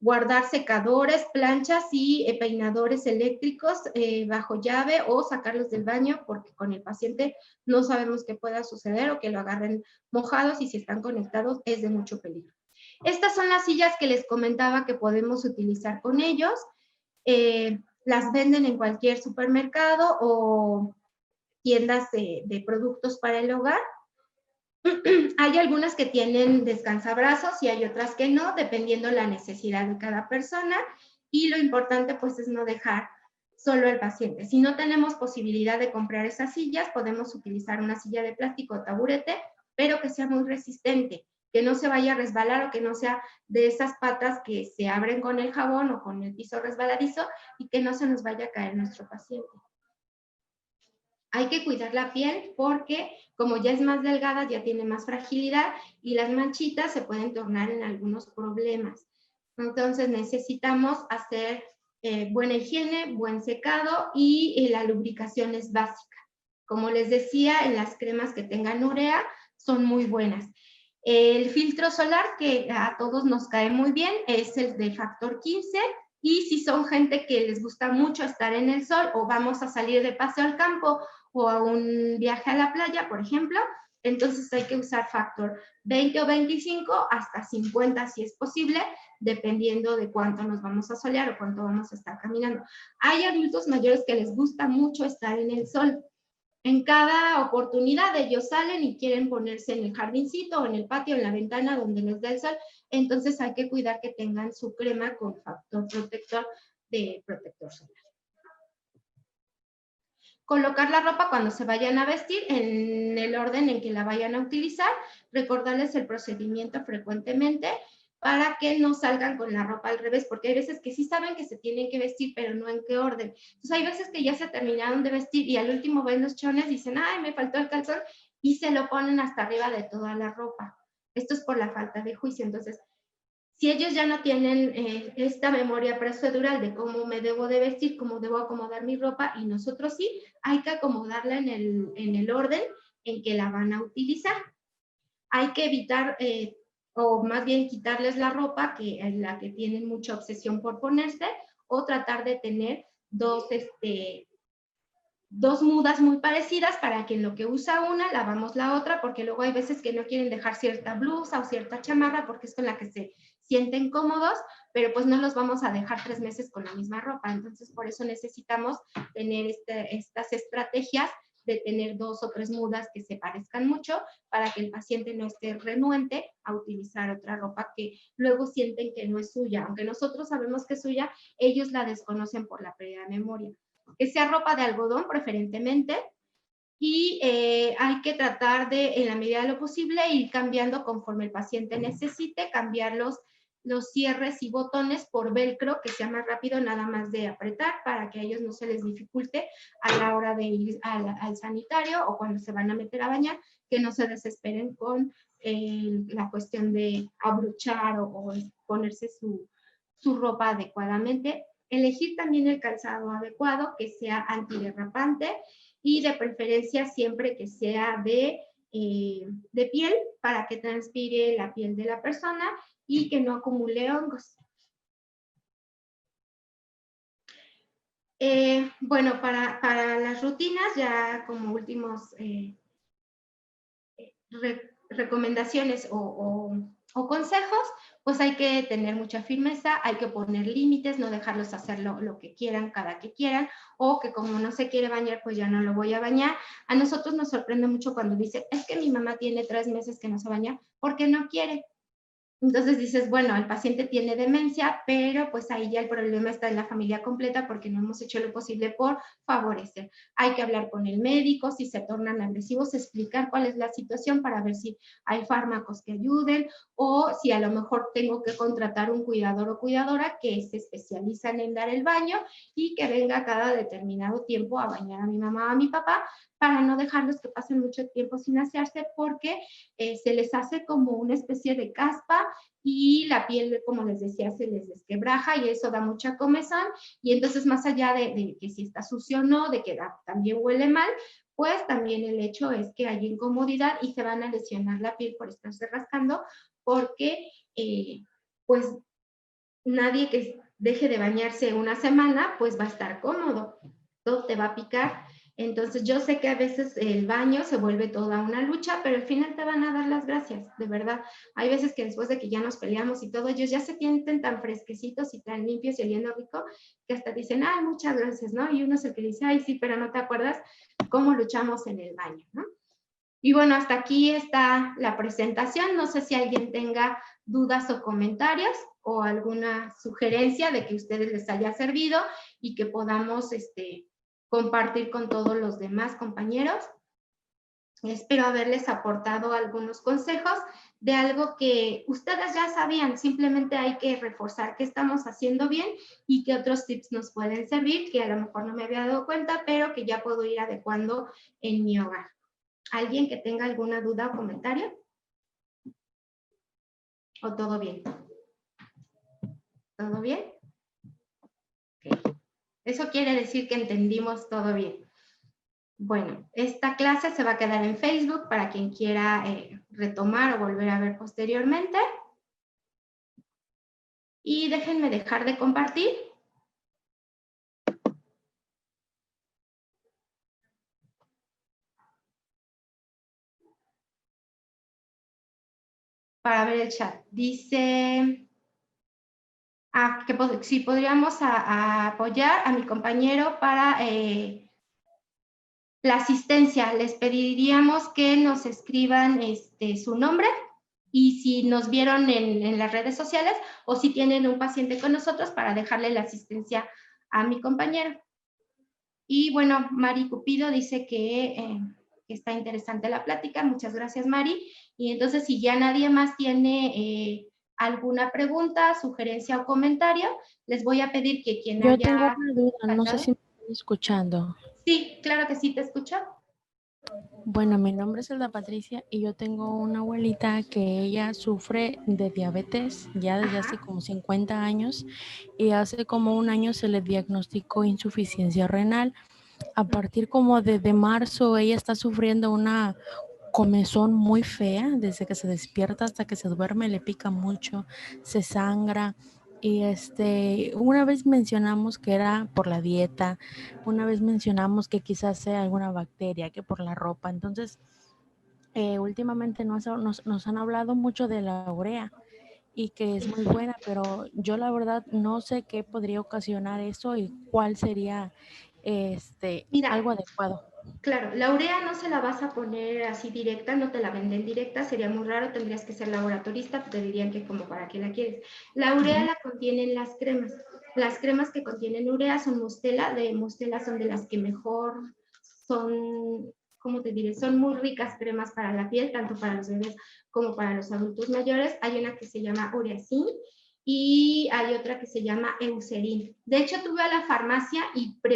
Speaker 1: guardar secadores, planchas y peinadores eléctricos bajo llave o sacarlos del baño porque con el paciente no sabemos qué pueda suceder o que lo agarren mojados y si están conectados es de mucho peligro. Estas son las sillas que les comentaba que podemos utilizar con ellos. Las venden en cualquier supermercado o tiendas de productos para el hogar. Hay algunas que tienen descansabrazos y hay otras que no, dependiendo la necesidad de cada persona. Y lo importante pues es no dejar solo al paciente. Si no tenemos posibilidad de comprar esas sillas, podemos utilizar una silla de plástico o taburete, pero que sea muy resistente, que no se vaya a resbalar o que no sea de esas patas que se abren con el jabón o con el piso resbaladizo y que no se nos vaya a caer nuestro paciente. Hay que cuidar la piel porque como ya es más delgada, ya tiene más fragilidad y las manchitas se pueden tornar en algunos problemas. Entonces necesitamos hacer buena higiene, buen secado y la lubricación es básica. Como les decía, en las cremas que tengan urea son muy buenas. El filtro solar que a todos nos cae muy bien es el de factor 15 y si son gente que les gusta mucho estar en el sol o vamos a salir de paseo al campo o a un viaje a la playa, por ejemplo, entonces hay que usar factor 20 o 25 hasta 50 si es posible, dependiendo de cuánto nos vamos a solear o cuánto vamos a estar caminando. Hay adultos mayores que les gusta mucho estar en el sol. En cada oportunidad ellos salen y quieren ponerse en el jardincito o en el patio, en la ventana donde les da el sol, entonces hay que cuidar que tengan su crema con factor protector de protector solar. Colocar la ropa cuando se vayan a vestir en el orden en que la vayan a utilizar, recordarles el procedimiento frecuentemente para que no salgan con la ropa al revés, porque hay veces que sí saben que se tienen que vestir, pero no en qué orden. Entonces hay veces que ya se terminaron de vestir y al último ven los chones y dicen, ay, me faltó el calzón, y se lo ponen hasta arriba de toda la ropa. Esto es por la falta de juicio. Entonces, si ellos ya no tienen esta memoria procedural de cómo me debo de vestir, cómo debo acomodar mi ropa, y nosotros sí, hay que acomodarla en el orden en que la van a utilizar. Hay que evitar, o más bien quitarles la ropa, que es la que tienen mucha obsesión por ponerse, o tratar de tener dos mudas muy parecidas para que en lo que usa una, lavamos la otra, porque luego hay veces que no quieren dejar cierta blusa o cierta chamarra porque es con la que se sienten cómodos, pero pues no los vamos a dejar 3 meses con la misma ropa. Entonces, por eso necesitamos tener estas estrategias de tener 2 o 3 mudas que se parezcan mucho para que el paciente no esté renuente a utilizar otra ropa que luego sienten que no es suya. Aunque nosotros sabemos que es suya, ellos la desconocen por la pérdida de memoria. Que sea ropa de algodón preferentemente, y hay que tratar de, en la medida de lo posible, ir cambiando conforme el paciente necesite, cambiar los cierres y botones por velcro, que sea más rápido nada más de apretar, para que a ellos no se les dificulte a la hora de ir al sanitario o cuando se van a meter a bañar, que no se desesperen con la cuestión de abrochar o ponerse su ropa adecuadamente. Elegir también el calzado adecuado, que sea antiderrapante y de preferencia siempre que sea de piel para que transpire la piel de la persona y que no acumule hongos. Bueno, para las rutinas, ya como últimos recomendaciones o consejos, pues hay que tener mucha firmeza, hay que poner límites, no dejarlos hacer lo que quieran, cada que quieran, o que como no se quiere bañar, pues ya no lo voy a bañar. A nosotros nos sorprende mucho cuando dice, es que mi mamá tiene 3 meses que no se baña porque no quiere. Entonces dices, bueno, el paciente tiene demencia, pero pues ahí ya el problema está en la familia completa porque no hemos hecho lo posible por favorecer. Hay que hablar con el médico, si se tornan agresivos, explicar cuál es la situación para ver si hay fármacos que ayuden o si a lo mejor tengo que contratar un cuidador o cuidadora que se especializan en dar el baño y que venga cada determinado tiempo a bañar a mi mamá o a mi papá para no dejarlos que pasen mucho tiempo sin asearse porque se les hace como una especie de caspa y la piel, como les decía, se les desquebraja y eso da mucha comezón y entonces más allá de que si está sucio o no, de que también huele mal, pues también el hecho es que hay incomodidad y se van a lesionar la piel por estarse rascando porque pues nadie que deje de bañarse una semana, pues va a estar cómodo, todo te va a picar. Entonces yo sé que a veces el baño se vuelve toda una lucha, pero al final te van a dar las gracias, de verdad. Hay veces que después de que ya nos peleamos y todo, ellos ya se sienten tan fresquecitos y tan limpios y oliendo rico, que hasta dicen, ay, muchas gracias, ¿no? Y uno es el que dice, ay, sí, pero no te acuerdas cómo luchamos en el baño, ¿no? Y bueno, hasta aquí está la presentación. No sé si alguien tenga dudas o comentarios o alguna sugerencia de que a ustedes les haya servido y que podamos compartir con todos los demás compañeros. Espero haberles aportado algunos consejos de algo que ustedes ya sabían, simplemente hay que reforzar qué estamos haciendo bien y qué otros tips nos pueden servir, que a lo mejor no me había dado cuenta, pero que ya puedo ir adecuando en mi hogar. ¿Alguien que tenga alguna duda o comentario? ¿O todo bien? ¿Todo bien? Okay. Eso quiere decir que entendimos todo bien. Bueno, esta clase se va a quedar en Facebook para quien quiera retomar o volver a ver posteriormente. Y déjenme dejar de compartir. Para ver el chat. Dice que si podríamos apoyar a mi compañero para la asistencia. Les pediríamos que nos escriban su nombre y si nos vieron en las redes sociales o si tienen un paciente con nosotros para dejarle la asistencia a mi compañero. Y bueno, Mari Cupido dice que está interesante la plática. Muchas gracias, Mari. Y entonces, si ya nadie más tiene alguna pregunta, sugerencia o comentario, les voy a pedir que quien
Speaker 5: Yo
Speaker 1: haya...
Speaker 5: tengo una duda, no sé
Speaker 1: pasado.
Speaker 5: si me están escuchando.
Speaker 1: Sí, claro que sí, te escucho.
Speaker 5: Bueno, mi nombre es Elda Patricia y yo tengo una abuelita que ella sufre de diabetes ya desde hace como 50 años y hace como un año se le diagnosticó insuficiencia renal. A partir como de marzo ella está sufriendo una comezón muy fea, desde que se despierta hasta que se duerme, le pica mucho, se sangra. Y una vez mencionamos que era por la dieta, una vez mencionamos que quizás sea alguna bacteria, que por la ropa. Entonces, últimamente nos han hablado mucho de la urea y que es muy buena, pero yo la verdad no sé qué podría ocasionar eso y cuál sería
Speaker 1: Mira,
Speaker 5: algo adecuado.
Speaker 1: Claro, la urea no se la vas a poner así directa, no te la venden directa, sería muy raro, tendrías que ser laboratorista, te dirían que como para qué la quieres. La urea la contienen las cremas que contienen urea son Mustela, son de las que mejor son, ¿cómo te diré? Son muy ricas cremas para la piel, tanto para los bebés como para los adultos mayores. Hay una que se llama Ureacin y hay otra que se llama Eucerin. De hecho, tuve a la farmacia y